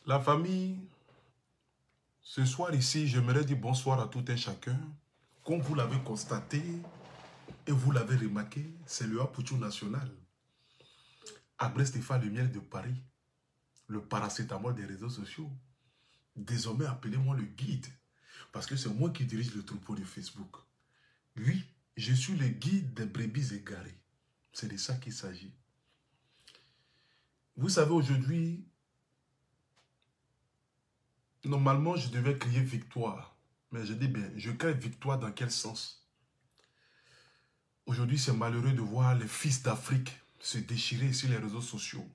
La famille, ce soir ici, j'aimerais dire bonsoir à tout un chacun. Comme vous l'avez constaté et vous l'avez remarqué, c'est le Apoutou national. Abré-Stéphane, le miel de Paris, le paracétamol des réseaux sociaux. Désormais, appelez-moi le guide, parce que c'est moi qui dirige le troupeau de Facebook. Oui, je suis le guide des brebis égarées. C'est de ça qu'il s'agit. Vous savez, aujourd'hui, normalement, je devais crier victoire. Mais je dis bien, je crie victoire dans quel sens? Aujourd'hui, c'est malheureux de voir les fils d'Afrique se déchirer sur les réseaux sociaux.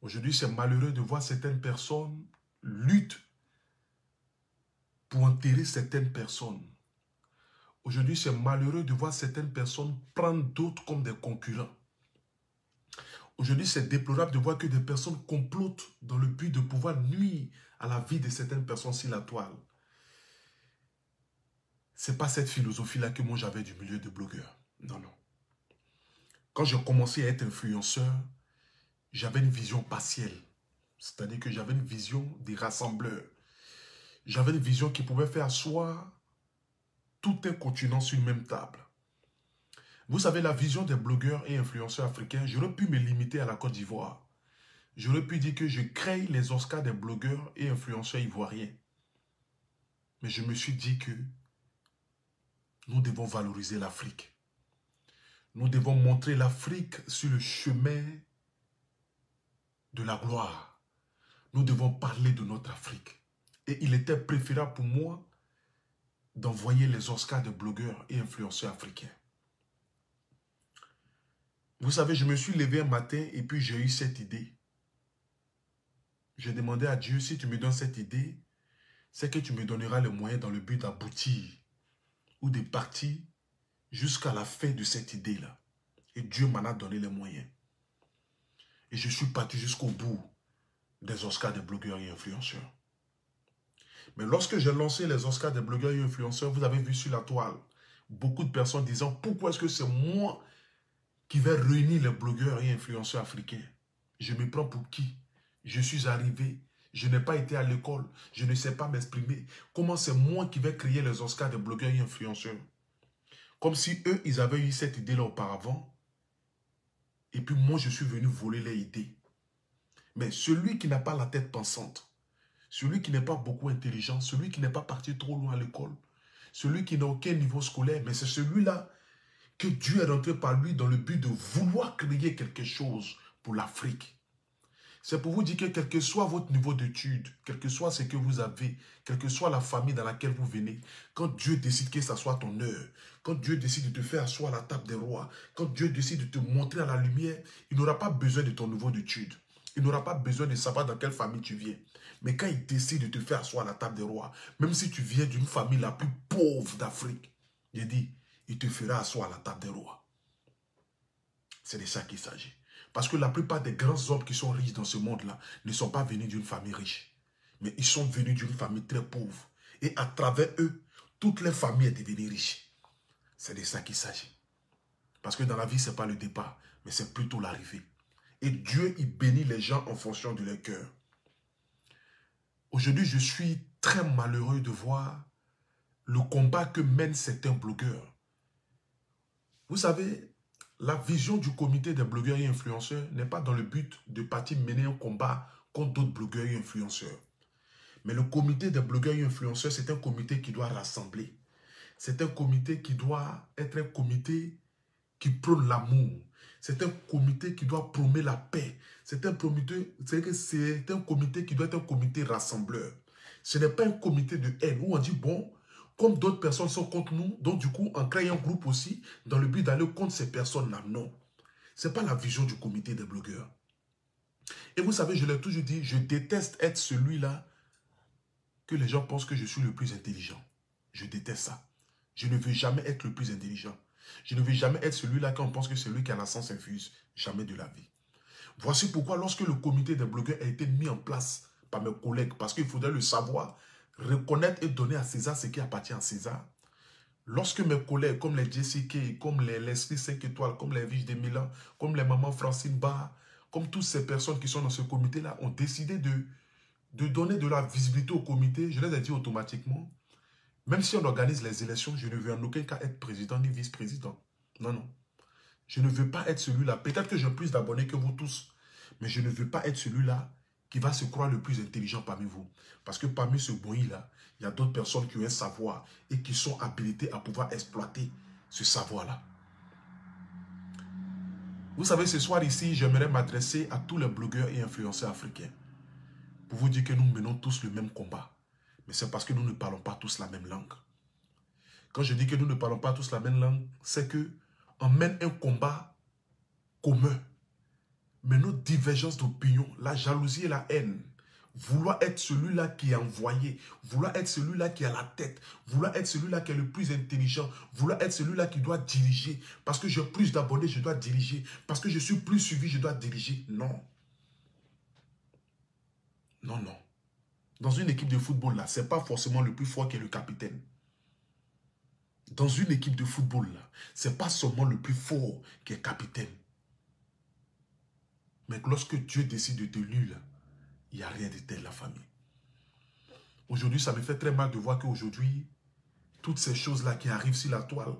Aujourd'hui, c'est malheureux de voir certaines personnes lutter pour enterrer certaines personnes. Aujourd'hui, c'est malheureux de voir certaines personnes prendre d'autres comme des concurrents. Aujourd'hui, c'est déplorable de voir que des personnes complotent dans le but de pouvoir nuire à la vie de certaines personnes sur la toile. Ce n'est pas cette philosophie-là que moi j'avais du milieu de blogueurs. Non, non. Quand j'ai commencé à être influenceur, j'avais une vision partielle. C'est-à-dire que j'avais une vision des rassembleurs. J'avais une vision qui pouvait faire asseoir tout un continent sur une même table. Vous savez, la vision des blogueurs et influenceurs africains, j'aurais pu me limiter à la Côte d'Ivoire. J'aurais pu dire que je crée les Oscars des blogueurs et influenceurs ivoiriens. Mais je me suis dit que nous devons valoriser l'Afrique. Nous devons montrer l'Afrique sur le chemin de la gloire. Nous devons parler de notre Afrique. Et il était préférable pour moi d'envoyer les Oscars des blogueurs et influenceurs africains. Vous savez, je me suis levé un matin et puis j'ai eu cette idée. J'ai demandé à Dieu, si tu me donnes cette idée, c'est que tu me donneras les moyens dans le but d'aboutir ou de partir jusqu'à la fin de cette idée-là. Et Dieu m'en a donné les moyens. Et je suis parti jusqu'au bout des Oscars des blogueurs et influenceurs. Mais lorsque j'ai lancé les Oscars des blogueurs et influenceurs, vous avez vu sur la toile, beaucoup de personnes disant, pourquoi est-ce que c'est moi qui vais réunir les blogueurs et influenceurs africains? Je me prends pour qui? Je suis arrivé, je n'ai pas été à l'école, je ne sais pas m'exprimer. Comment c'est moi qui vais créer les Oscars des blogueurs et influenceurs? Comme si eux, ils avaient eu cette idée-là auparavant. Et puis moi, je suis venu voler les idées. Mais celui qui n'a pas la tête pensante, celui qui n'est pas beaucoup intelligent, celui qui n'est pas parti trop loin à l'école, celui qui n'a aucun niveau scolaire, mais c'est celui-là que Dieu est rentré par lui dans le but de vouloir créer quelque chose pour l'Afrique. C'est pour vous dire que quel que soit votre niveau d'études, quel que soit ce que vous avez, quelle que soit la famille dans laquelle vous venez, quand Dieu décide que ça soit ton heure, quand Dieu décide de te faire asseoir à la table des rois, quand Dieu décide de te montrer à la lumière, il n'aura pas besoin de ton niveau d'études. Il n'aura pas besoin de savoir dans quelle famille tu viens. Mais quand il décide de te faire asseoir à la table des rois, même si tu viens d'une famille la plus pauvre d'Afrique, il dit, il te fera asseoir à la table des rois. C'est de ça qu'il s'agit. Parce que la plupart des grands hommes qui sont riches dans ce monde-là ne sont pas venus d'une famille riche. Mais ils sont venus d'une famille très pauvre. Et à travers eux, toute leur famille est devenue riche. C'est de ça qu'il s'agit. Parce que dans la vie, ce n'est pas le départ, mais c'est plutôt l'arrivée. Et Dieu, il bénit les gens en fonction de leur cœur. Aujourd'hui, je suis très malheureux de voir le combat que mènent certains blogueurs. Vous savez, la vision du comité des blogueurs et influenceurs n'est pas dans le but de partir mener un combat contre d'autres blogueurs et influenceurs. Mais le comité des blogueurs et influenceurs, c'est un comité qui doit rassembler. C'est un comité qui doit être un comité qui prône l'amour. C'est un comité qui doit prôner la paix. C'est un comité qui doit être un comité rassembleur. Ce n'est pas un comité de haine où on dit, bon, comme d'autres personnes sont contre nous, donc du coup, on crée un groupe aussi dans le but d'aller contre ces personnes-là. Non. Ce n'est pas la vision du comité des blogueurs. Et vous savez, je l'ai toujours dit, je déteste être celui-là que les gens pensent que je suis le plus intelligent. Je déteste ça. Je ne veux jamais être le plus intelligent. Je ne veux jamais être celui-là qu'on pense que c'est lui qui a la science infuse. Jamais de la vie. Voici pourquoi lorsque le comité des blogueurs a été mis en place par mes collègues, parce qu'il faudrait le savoir, reconnaître et donner à César ce qui appartient à César. Lorsque mes collègues comme les JCK, comme les Leslie 5 étoiles, comme les Viges de Milan, comme les mamans Francine Barr, comme toutes ces personnes qui sont dans ce comité-là, ont décidé de donner de la visibilité au comité, je les ai dit automatiquement, même si on organise les élections, je ne veux en aucun cas être président ni vice-président. Non, non. Je ne veux pas être celui-là. Peut-être que j'ai plus d'abonnés que vous tous, mais je ne veux pas être celui-là qui va se croire le plus intelligent parmi vous. Parce que parmi ce bruit-là, il y a d'autres personnes qui ont un savoir et qui sont habilitées à pouvoir exploiter ce savoir-là. Vous savez, ce soir ici, j'aimerais m'adresser à tous les blogueurs et influenceurs africains pour vous dire que nous menons tous le même combat. Mais c'est parce que nous ne parlons pas tous la même langue. Quand je dis que nous ne parlons pas tous la même langue, c'est qu'on mène un combat commun. Mais nos divergences d'opinion, la jalousie et la haine, vouloir être celui-là qui est envoyé, vouloir être celui-là qui a la tête, vouloir être celui-là qui est le plus intelligent, vouloir être celui-là qui doit diriger, parce que j'ai plus d'abonnés, je dois diriger, parce que je suis plus suivi, je dois diriger. Non. Non, non. Dans une équipe de football, là, ce n'est pas forcément le plus fort qui est le capitaine. Dans une équipe de football, là, ce n'est pas seulement le plus fort qui est capitaine. Mais lorsque Dieu décide de t'élire, il n'y a rien de tel la famille. Aujourd'hui, ça me fait très mal de voir qu'aujourd'hui, toutes ces choses-là qui arrivent sur la toile,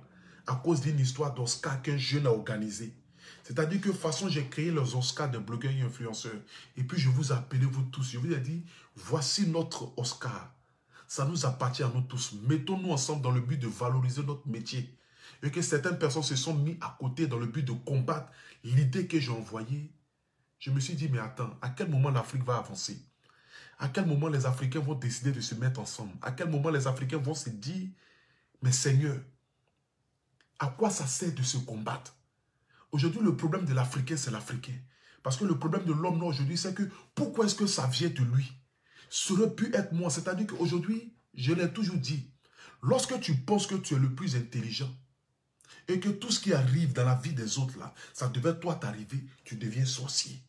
à cause d'une histoire d'Oscar qu'un jeune a organisée. C'est-à-dire que de toute façon, j'ai créé les Oscars des blogueurs et influenceurs. Et puis, je vous ai appelé, vous tous. Je vous ai dit, voici notre Oscar. Ça nous appartient à nous tous. Mettons-nous ensemble dans le but de valoriser notre métier. Et que certaines personnes se sont mis à côté dans le but de combattre l'idée que j'ai envoyée. Je me suis dit, mais attends, à quel moment l'Afrique va avancer? À quel moment les Africains vont décider de se mettre ensemble? À quel moment les Africains vont se dire, mais Seigneur, à quoi ça sert de se combattre? Aujourd'hui, le problème de l'Africain, c'est l'Africain. Parce que le problème de l'homme aujourd'hui, c'est que pourquoi est-ce que ça vient de lui? Ça aurait pu être moi. C'est-à-dire qu'aujourd'hui, je l'ai toujours dit, lorsque tu penses que tu es le plus intelligent et que tout ce qui arrive dans la vie des autres, là, ça devait toi t'arriver, tu deviens sorcier.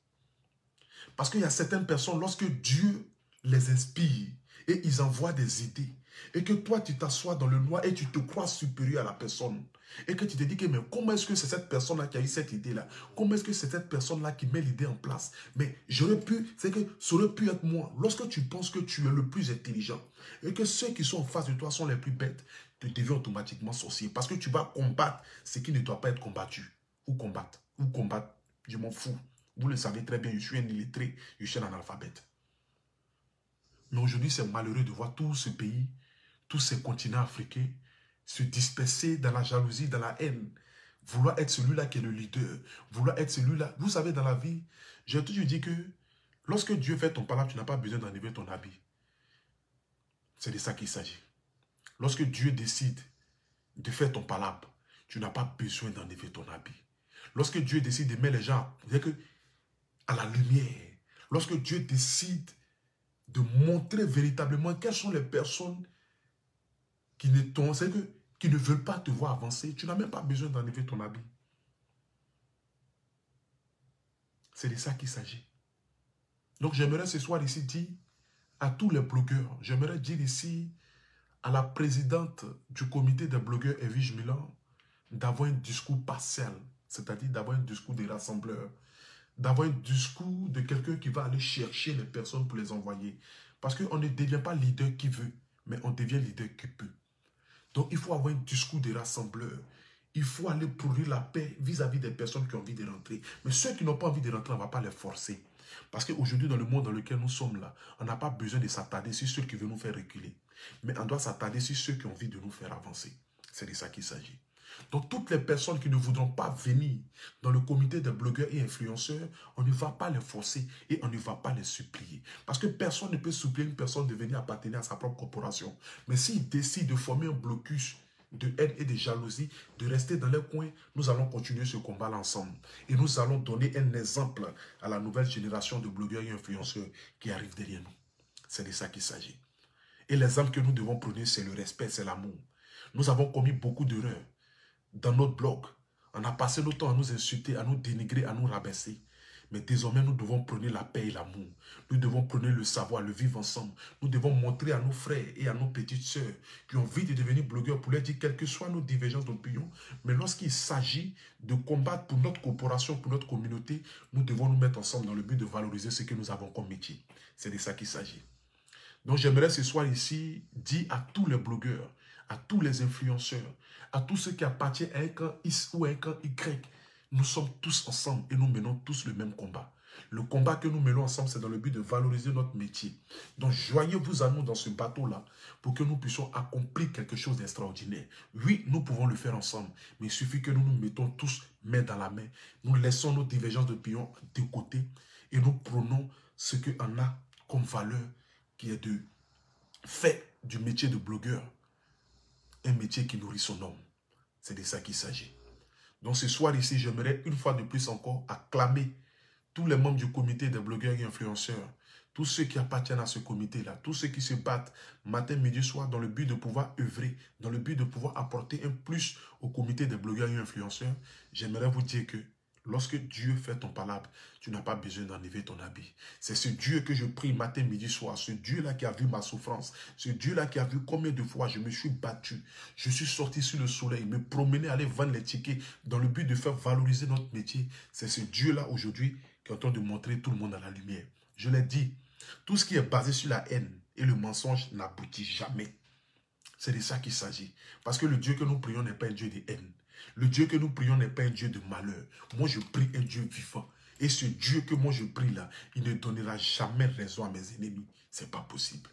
Parce qu'il y a certaines personnes, lorsque Dieu les inspire et ils envoient des idées, et que toi tu t'assois dans le noir et tu te crois supérieur à la personne, et que tu te dis que mais comment est-ce que c'est cette personne-là qui a eu cette idée-là? Comment est-ce que c'est cette personne-là qui met l'idée en place? Mais j'aurais pu, c'est que ça aurait pu être moi. Lorsque tu penses que tu es le plus intelligent et que ceux qui sont en face de toi sont les plus bêtes, tu deviens automatiquement sorcier. Parce que tu vas combattre ce qui ne doit pas être combattu. Ou combattre. Je m'en fous. Vous le savez très bien, je suis un illettré, je suis un analphabète. Mais aujourd'hui, c'est malheureux de voir tout ce pays, tous ces continents africains se disperser dans la jalousie, dans la haine. Vouloir être celui-là qui est le leader. Vouloir être celui-là. Vous savez, dans la vie, j'ai toujours dit que lorsque Dieu fait ton palabre, tu n'as pas besoin d'enlever ton habit. C'est de ça qu'il s'agit. Lorsque Dieu décide de faire ton palabre, tu n'as pas besoin d'enlever ton habit. Lorsque Dieu décide de mettre les gens à la lumière, lorsque Dieu décide de montrer véritablement quelles sont les personnes qui ne veulent pas te voir avancer, tu n'as même pas besoin d'enlever ton habit. C'est de ça qu'il s'agit. Donc j'aimerais ce soir ici dire à tous les blogueurs, j'aimerais dire ici à la présidente du comité des blogueurs Evige Milan d'avoir un discours partiel, c'est-à-dire d'avoir un discours des rassembleurs, d'avoir un discours de quelqu'un qui va aller chercher les personnes pour les envoyer. Parce qu'on ne devient pas leader qui veut, mais on devient leader qui peut. Donc il faut avoir un discours des rassembleurs. Il faut aller produire la paix vis-à-vis des personnes qui ont envie de rentrer. Mais ceux qui n'ont pas envie de rentrer, on ne va pas les forcer. Parce qu'aujourd'hui, dans le monde dans lequel nous sommes là, on n'a pas besoin de s'attarder sur ceux qui veulent nous faire reculer. Mais on doit s'attarder sur ceux qui ont envie de nous faire avancer. C'est de ça qu'il s'agit. Donc toutes les personnes qui ne voudront pas venir dans le comité des blogueurs et influenceurs, on ne va pas les forcer et on ne va pas les supplier. Parce que personne ne peut supplier une personne de venir appartenir à sa propre corporation. Mais s'il décide de former un blocus de haine et de jalousie, de rester dans les coins, nous allons continuer ce combat-là ensemble. Et nous allons donner un exemple à la nouvelle génération de blogueurs et influenceurs qui arrivent derrière nous. C'est de ça qu'il s'agit. Et l'exemple que nous devons prôner, c'est le respect, c'est l'amour. Nous avons commis beaucoup d'erreurs dans notre blog. On a passé notre temps à nous insulter, à nous dénigrer, à nous rabaisser. Mais désormais, nous devons prôner la paix et l'amour. Nous devons prôner le savoir, le vivre ensemble. Nous devons montrer à nos frères et à nos petites sœurs qui ont envie de devenir blogueurs pour leur dire, quelles que soient nos divergences d'opinion, mais lorsqu'il s'agit de combattre pour notre corporation, pour notre communauté, nous devons nous mettre ensemble dans le but de valoriser ce que nous avons comme métier. C'est de ça qu'il s'agit. Donc j'aimerais ce soir ici dire à tous les blogueurs, à tous les influenceurs, à tous ceux qui appartiennent à un camp X ou à un camp Y, nous sommes tous ensemble et nous menons tous le même combat. Le combat que nous menons ensemble, c'est dans le but de valoriser notre métier. Donc joignez-vous à nous dans ce bateau-là pour que nous puissions accomplir quelque chose d'extraordinaire. Oui, nous pouvons le faire ensemble, mais il suffit que nous nous mettons tous main dans la main. Nous laissons nos divergences d'opinion de côté et nous prenons ce qu'on a comme valeur qui est de faire du métier de blogueur un métier qui nourrit son homme. C'est de ça qu'il s'agit. Donc ce soir ici, j'aimerais une fois de plus encore acclamer tous les membres du comité des blogueurs et influenceurs, tous ceux qui appartiennent à ce comité-là, tous ceux qui se battent matin, midi, soir dans le but de pouvoir œuvrer, dans le but de pouvoir apporter un plus au comité des blogueurs et influenceurs. J'aimerais vous dire que lorsque Dieu fait ton palabre, tu n'as pas besoin d'enlever ton habit. C'est ce Dieu que je prie matin, midi, soir. Ce Dieu-là qui a vu ma souffrance. Ce Dieu-là qui a vu combien de fois je me suis battu. Je suis sorti sur le soleil, me promener, aller vendre les tickets dans le but de faire valoriser notre métier. C'est ce Dieu-là aujourd'hui qui est en train de montrer tout le monde à la lumière. Je l'ai dit, tout ce qui est basé sur la haine et le mensonge n'aboutit jamais. C'est de ça qu'il s'agit. Parce que le Dieu que nous prions n'est pas un Dieu de haine. Le Dieu que nous prions n'est pas un Dieu de malheur. Moi, je prie un Dieu vivant. Et ce Dieu que moi je prie là, il ne donnera jamais raison à mes ennemis. Ce n'est pas possible.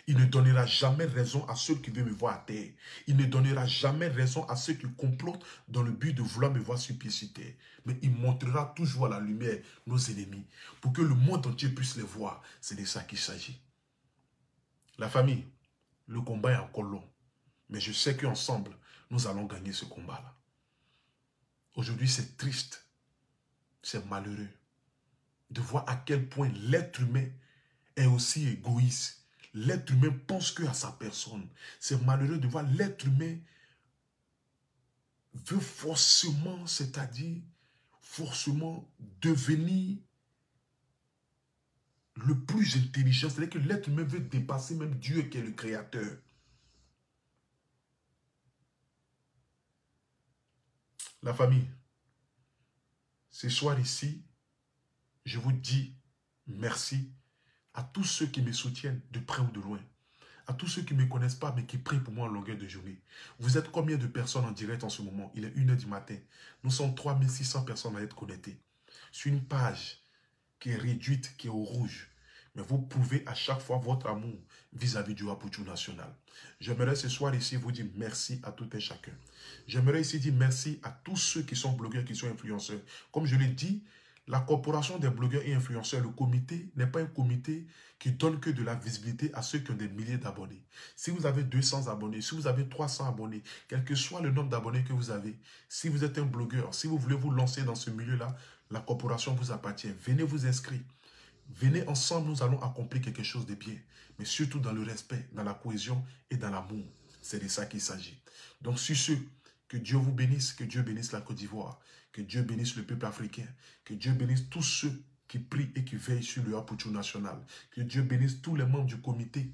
Il ne donnera jamais raison à ceux qui veulent me voir à terre. Il ne donnera jamais raison à ceux qui complotent dans le but de vouloir me voir sur pied sur terre. Mais il montrera toujours à la lumière nos ennemis pour que le monde entier puisse les voir. C'est de ça qu'il s'agit. La famille, le combat est encore long. Mais je sais qu'ensemble, nous allons gagner ce combat-là. Aujourd'hui, c'est triste, c'est malheureux de voir à quel point l'être humain est aussi égoïste. L'être humain pense qu'à sa personne. C'est malheureux de voir l'être humain veut forcément, c'est-à-dire forcément devenir le plus intelligent. C'est-à-dire que l'être humain veut dépasser même Dieu qui est le créateur. La famille, ce soir ici, je vous dis merci à tous ceux qui me soutiennent de près ou de loin. À tous ceux qui ne me connaissent pas, mais qui prient pour moi en longueur de journée. Vous êtes combien de personnes en direct en ce moment? Il est 1h du matin. Nous sommes 3600 personnes à être connectées. Sur une page qui est réduite, qui est au rouge. Mais vous prouvez à chaque fois votre amour vis-à-vis du Wapouchou national. J'aimerais ce soir ici vous dire merci à tout et chacun. J'aimerais ici dire merci à tous ceux qui sont blogueurs, qui sont influenceurs. Comme je l'ai dit, la corporation des blogueurs et influenceurs, le comité, n'est pas un comité qui donne que de la visibilité à ceux qui ont des milliers d'abonnés. Si vous avez 200 abonnés, si vous avez 300 abonnés, quel que soit le nombre d'abonnés que vous avez, si vous êtes un blogueur, si vous voulez vous lancer dans ce milieu-là, la corporation vous appartient. Venez vous inscrire. Venez ensemble, nous allons accomplir quelque chose de bien. Mais surtout dans le respect, dans la cohésion et dans l'amour. C'est de ça qu'il s'agit. Donc sur ce, que Dieu vous bénisse, que Dieu bénisse la Côte d'Ivoire, que Dieu bénisse le peuple africain, que Dieu bénisse tous ceux qui prient et qui veillent sur le Wapouchou national, que Dieu bénisse tous les membres du comité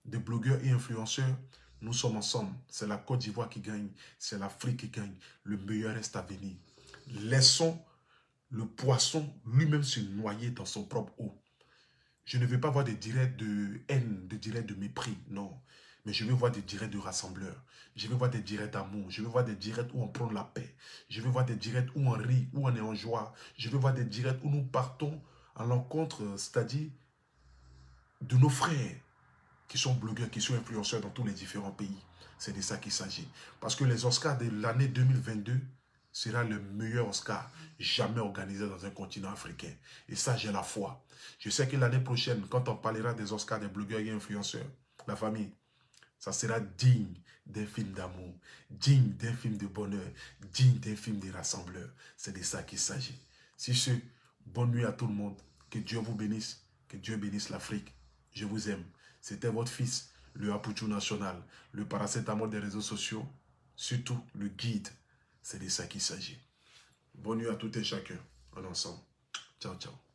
de blogueurs et influenceurs. Nous sommes ensemble. C'est la Côte d'Ivoire qui gagne, c'est l'Afrique qui gagne. Le meilleur reste à venir. Laissons le poisson lui-même se noyer dans son propre eau. Je ne veux pas voir des directs de haine, des directs de mépris, non. Mais je veux voir des directs de rassembleurs. Je veux voir des directs d'amour. Je veux voir des directs où on prend la paix. Je veux voir des directs où on rit, où on est en joie. Je veux voir des directs où nous partons à l'encontre, c'est-à-dire de nos frères qui sont blogueurs, qui sont influenceurs dans tous les différents pays. C'est de ça qu'il s'agit. Parce que les Oscars de l'année 2022 sera le meilleur Oscar jamais organisé dans un continent africain. Et ça, j'ai la foi. Je sais que l'année prochaine, quand on parlera des Oscars des blogueurs et influenceurs, la famille, ça sera digne d'un film d'amour, digne d'un film de bonheur, digne d'un film des rassembleurs. C'est de ça qu'il s'agit. Si ce, bonne nuit à tout le monde. Que Dieu vous bénisse. Que Dieu bénisse l'Afrique. Je vous aime. C'était votre fils, le Wapouchou national, le paracétamol des réseaux sociaux, surtout le guide. C'est de ça qu'il s'agit. Bonne nuit à tout et chacun. En ensemble. Ciao, ciao.